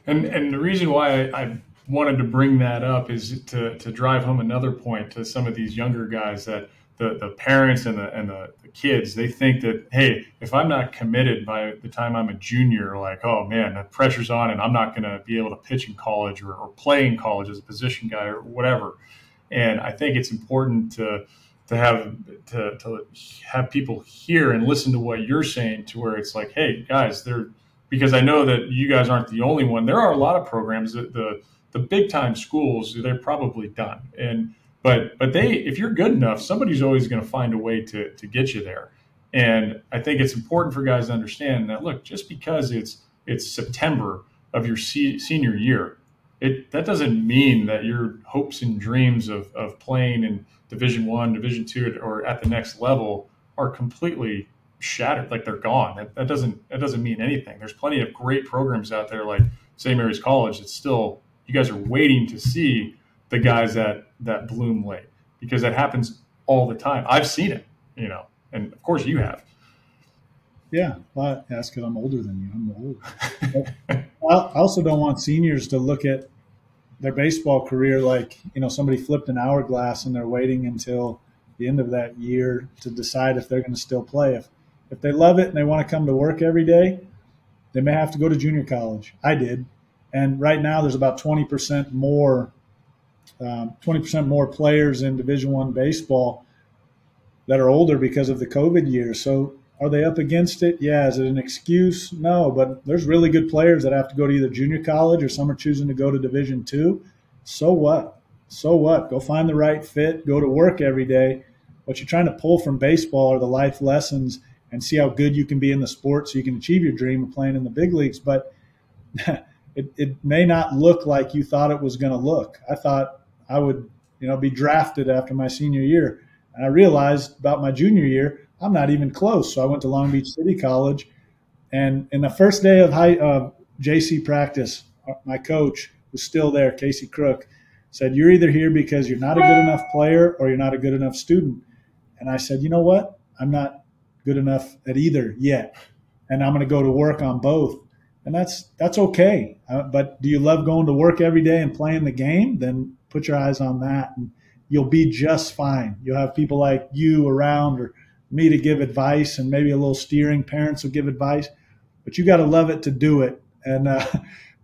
And the reason why I wanted to bring that up is to drive home another point to some of these younger guys, that the parents and the kids, they think that, hey, if I'm not committed by the time I'm a junior, like, oh man, the pressure's on and I'm not going to be able to pitch in college or play in college as a position guy or whatever. And I think it's important to have people hear and listen to what you're saying, to where it's like, hey guys, because I know that you guys aren't the only one. There are a lot of programs that the big time schools, they're probably done. And But if you're good enough, somebody's always going to find a way to get you there. And I think it's important for guys to understand that, look, just because it's September of your senior year, that doesn't mean that your hopes and dreams of playing in Division I, Division II, or at the next level are completely shattered, like they're gone. That doesn't mean anything. There's plenty of great programs out there like St. Mary's College that still, you guys are waiting to see the guys that bloom late, because that happens all the time. I've seen it, and of course you have. Yeah, well, that's because I'm older than you. I'm old. I also don't want seniors to look at their baseball career like, somebody flipped an hourglass and they're waiting until the end of that year to decide if they're going to still play. If they love it and they want to come to work every day, they may have to go to junior college. I did. And right now there's about 20% more players in Division I baseball that are older because of the COVID year. So are they up against it? Yeah. Is it an excuse? No, but there's really good players that have to go to either junior college, or some are choosing to go to Division II. So what? Go find the right fit, go to work every day. What you're trying to pull from baseball are the life lessons and see how good you can be in the sport so you can achieve your dream of playing in the big leagues. But it may not look like you thought it was going to look. I thought I would, be drafted after my senior year. And I realized about my junior year, I'm not even close. So I went to Long Beach City College. And in the first day of JC practice, my coach was still there, Casey Crook, said, "You're either here because you're not a good enough player or you're not a good enough student." And I said, "You know what? I'm not good enough at either yet. And I'm going to go to work on both." And that's okay. But do you love going to work every day and playing the game? Then put your eyes on that, and you'll be just fine. You'll have people like you around, or me to give advice, and maybe a little steering. Parents will give advice. But you got to love it to do it. And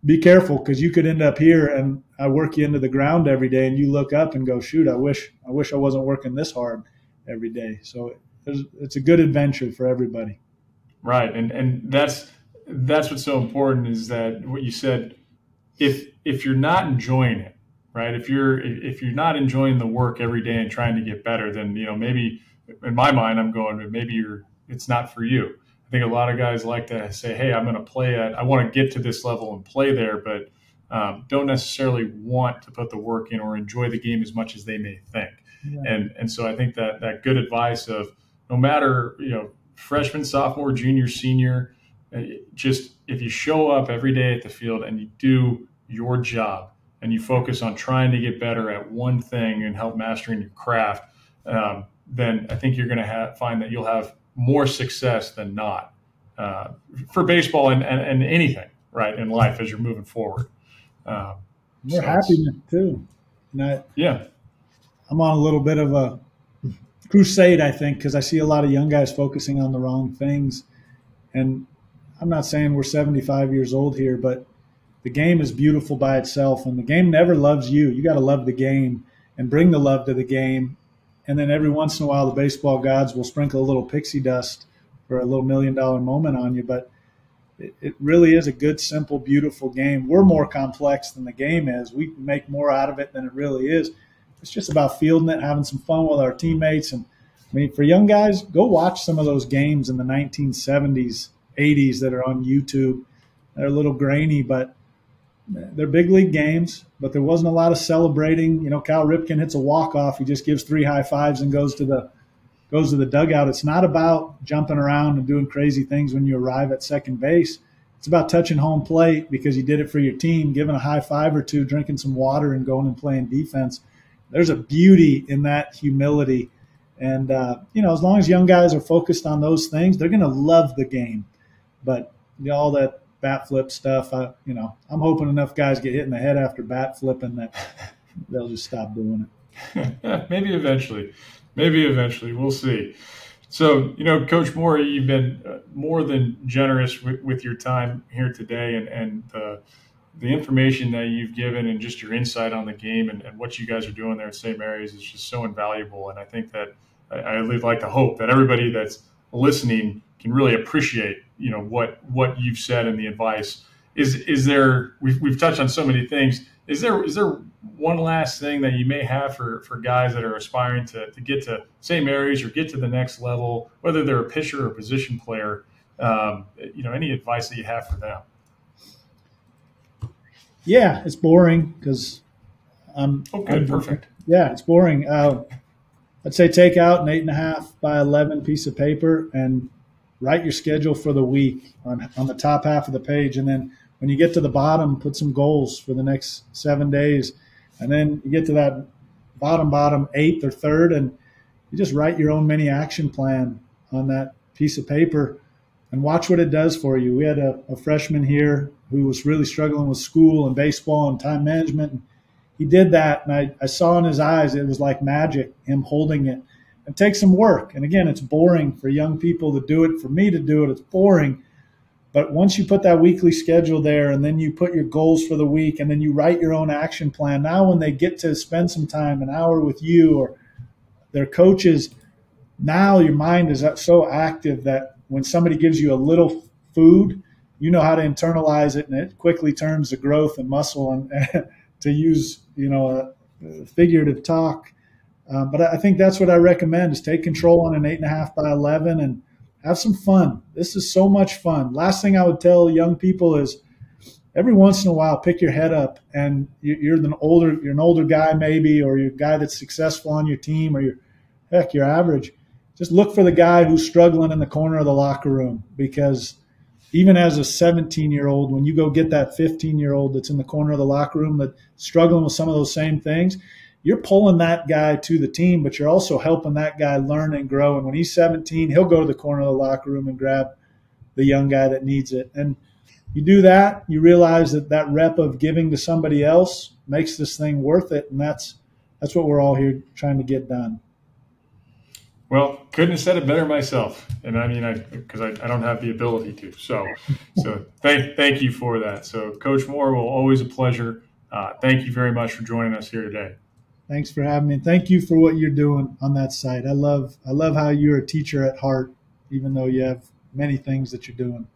be careful, because you could end up here and I work you into the ground every day, and you look up and go, shoot, I wish I wasn't working this hard every day. So it's a good adventure for everybody. Right. And that's what's so important, is that what you said, if you're not enjoying it, right? If you're not enjoying the work every day and trying to get better, then, maybe in my mind, I'm going, maybe it's not for you. I think a lot of guys like to say, hey, I'm going to play I want to get to this level and play there, but don't necessarily want to put the work in or enjoy the game as much as they may think. Yeah. And so I think that good advice of, no matter, freshman, sophomore, junior, senior, just if you show up every day at the field and you do your job and you focus on trying to get better at one thing and help mastering your craft, then I think you're going to find that you'll have more success than not for baseball and anything, right, in life as you're moving forward. More happiness too. And I'm on a little bit of a crusade, I think, because I see a lot of young guys focusing on the wrong things. And I'm not saying we're 75 years old here, but the game is beautiful by itself, and the game never loves you. You got to love the game and bring the love to the game. And then every once in a while, the baseball gods will sprinkle a little pixie dust for a little $1 million moment on you. But it really is a good, simple, beautiful game. We're more complex than the game is. We make more out of it than it really is. It's just about fielding it, having some fun with our teammates. And I mean, for young guys, go watch some of those games in the 1970s, 80s that are on YouTube. They're a little grainy, but they're big league games. But there wasn't a lot of celebrating. Cal Ripken hits a walk-off. He just gives 3 high fives and goes to the dugout. It's not about jumping around and doing crazy things when you arrive at second base. It's about touching home plate because you did it for your team, giving a high five or two, drinking some water, and going and playing defense. There's a beauty in that humility. And, as long as young guys are focused on those things, they're going to love the game. But all that bat flip stuff, I'm hoping enough guys get hit in the head after bat flipping that they'll just stop doing it. Maybe eventually. We'll see. So, Coach Moore, you've been more than generous with your time here today, and the information that you've given and just your insight on the game and what you guys are doing there at St. Mary's is just so invaluable. And I think that I would like to hope that everybody that's listening can really appreciate, what you've said and the advice. is there, we've touched on so many things. Is there one last thing that you may have for guys that are aspiring to get to St. Mary's or get to the next level, whether they're a pitcher or a position player? Any advice that you have for them? Yeah, it's boring because perfect. Yeah, it's boring. I'd say take out an 8.5 by 11 piece of paper and write your schedule for the week on the top half of the page. And then when you get to the bottom, put some goals for the next 7 days. And then you get to that bottom eighth or third, and you just write your own mini action plan on that piece of paper and watch what it does for you. We had a freshman here who was really struggling with school and baseball and time management. And he did that, and I saw in his eyes, it was like magic, him holding it. It takes some work. And again, it's boring for young people to do it. For me to do it, it's boring. But once you put that weekly schedule there, and then you put your goals for the week, and then you write your own action plan, now when they get to spend some time, an hour with you or their coaches, now your mind is so active that when somebody gives you a little food, you know how to internalize it, and it quickly turns to growth and muscle, and to use a figurative talk. But I think that's what I recommend, is take control on an 8.5 by 11 and have some fun. This is so much fun. Last thing I would tell young people is every once in a while, pick your head up, and you're an older guy maybe, or you're a guy that's successful on your team, or you're average. Just look for the guy who's struggling in the corner of the locker room, because even as a 17-year-old, when you go get that 15-year-old that's in the corner of the locker room that's struggling with some of those same things, you're pulling that guy to the team, but you're also helping that guy learn and grow. And when he's 17, he'll go to the corner of the locker room and grab the young guy that needs it. And you do that, you realize that rep of giving to somebody else makes this thing worth it. And that's what we're all here trying to get done. Well, couldn't have said it better myself. And I mean, because I don't have the ability to. So thank you for that. So Coach Moore, well, always a pleasure. Thank you very much for joining us here today. Thanks for having me. Thank you for what you're doing on that site. I love how you're a teacher at heart, even though you have many things that you're doing.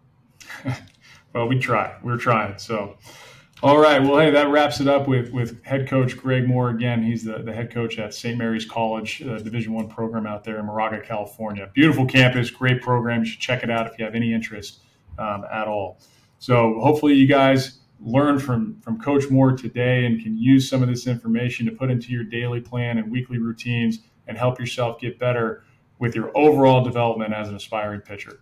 Well, we try. We're trying. So, all right. Well, hey, that wraps it up with head coach Greg Moore. Again, he's the head coach at St. Mary's College, Division I program out there in Moraga, California. Beautiful campus, great program. You should check it out if you have any interest at all. So hopefully you guys learn from Coach Moore today and can use some of this information to put into your daily plan and weekly routines and help yourself get better with your overall development as an aspiring pitcher.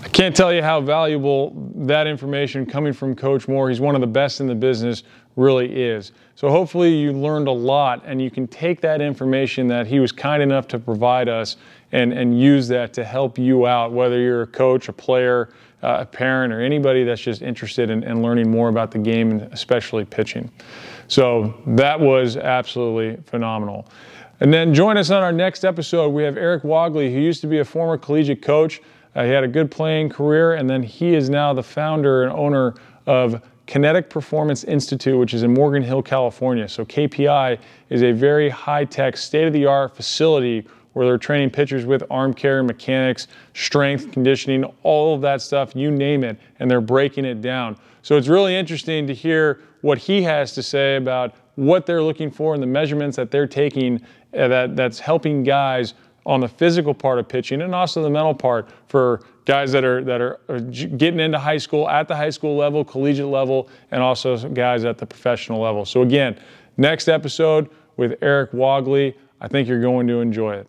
I can't tell you how valuable that information coming from Coach Moore, he's one of the best in the business, really is. So hopefully you learned a lot, and you can take that information that he was kind enough to provide us and use that to help you out, whether you're a coach, a player, a parent, or anybody that's just interested in learning more about the game, and especially pitching. So that was absolutely phenomenal. And then join us on our next episode. We have Eric Wogley, who used to be a former collegiate coach. He had a good playing career, and then he is now the founder and owner of Kinetic Performance Institute, which is in Morgan Hill, California. So KPI is a very high-tech, state-of-the-art facility where they're training pitchers with arm care, mechanics, strength, conditioning, all of that stuff, you name it, and they're breaking it down. So it's really interesting to hear what he has to say about what they're looking for and the measurements that they're taking that's helping guys on the physical part of pitching, and also the mental part for guys that are getting into high school, at the high school level, collegiate level, and also guys at the professional level. So again, next episode with Eric Wogley. I think you're going to enjoy it.